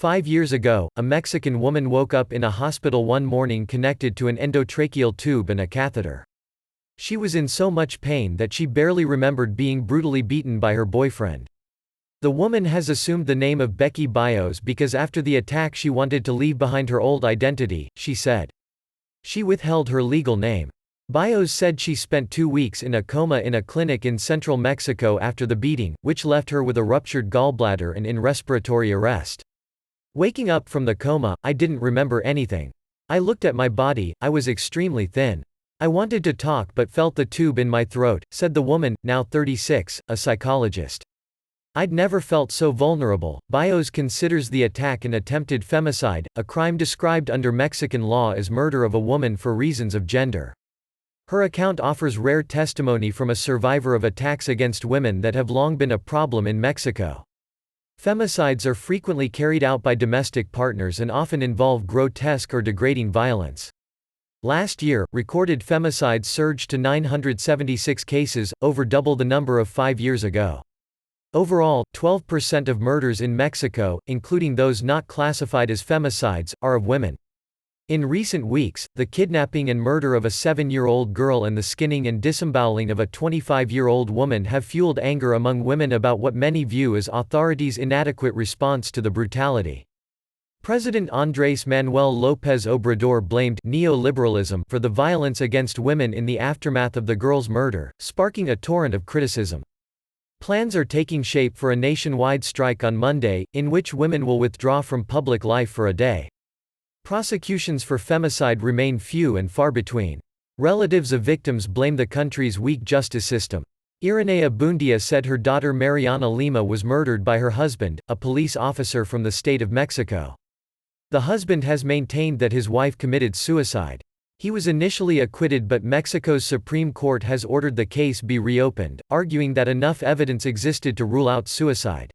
5 years ago, a Mexican woman woke up in a hospital one morning connected to an endotracheal tube and a catheter. She was in so much pain that she barely remembered being brutally beaten by her boyfriend. The woman has assumed the name of Becky Bios because after the attack she wanted to leave behind her old identity, she said. She withheld her legal name. Bios said she spent 2 weeks in a coma in a clinic in central Mexico after the beating, which left her with a ruptured gallbladder and in respiratory arrest. Waking up from the coma, I didn't remember anything. I looked at my body, I was extremely thin. I wanted to talk but felt the tube in my throat, said the woman, now 36, a psychologist. I'd never felt so vulnerable. Bios considers the attack an attempted femicide, a crime described under Mexican law as murder of a woman for reasons of gender. Her account offers rare testimony from a survivor of attacks against women that have long been a problem in Mexico. Femicides are frequently carried out by domestic partners and often involve grotesque or degrading violence. Last year, recorded femicides surged to 976 cases, over double the number of 5 years ago. Overall, 12% of murders in Mexico, including those not classified as femicides, are of women. In recent weeks, the kidnapping and murder of a 7-year-old girl and the skinning and disemboweling of a 25-year-old woman have fueled anger among women about what many view as authorities' inadequate response to the brutality. President Andrés Manuel López Obrador blamed neoliberalism for the violence against women in the aftermath of the girl's murder, sparking a torrent of criticism. Plans are taking shape for a nationwide strike on Monday, in which women will withdraw from public life for a day. Prosecutions for femicide remain few and far between. Relatives of victims blame the country's weak justice system. Irenea Bundia said her daughter Mariana Lima was murdered by her husband, a police officer from the state of Mexico. The husband has maintained that his wife committed suicide. He was initially acquitted, but Mexico's Supreme Court has ordered the case be reopened, arguing that enough evidence existed to rule out suicide.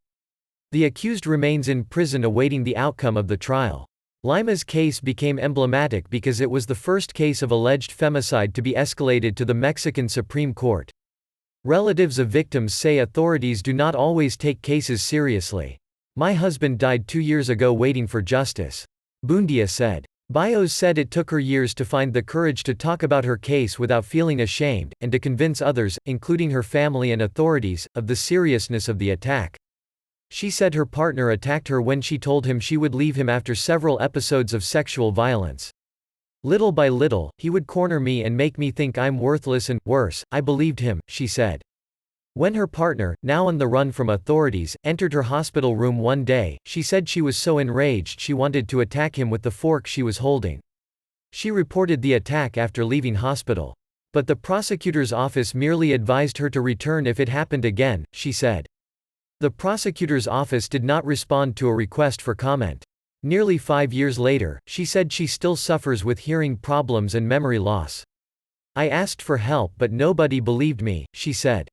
The accused remains in prison awaiting the outcome of the trial. Lima's case became emblematic because it was the first case of alleged femicide to be escalated to the Mexican Supreme Court. Relatives of victims say authorities do not always take cases seriously. "My husband died 2 years ago waiting for justice," Bundia said. Bios said it took her years to find the courage to talk about her case without feeling ashamed, and to convince others, including her family and authorities, of the seriousness of the attack. She said her partner attacked her when she told him she would leave him after several episodes of sexual violence. "Little by little, he would corner me and make me think I'm worthless and, worse, I believed him," she said. When her partner, now on the run from authorities, entered her hospital room one day, she said she was so enraged she wanted to attack him with the fork she was holding. She reported the attack after leaving hospital. But the prosecutor's office merely advised her to return if it happened again, she said. The prosecutor's office did not respond to a request for comment. Nearly 5 years later, she said she still suffers with hearing problems and memory loss. "I asked for help but nobody believed me," she said.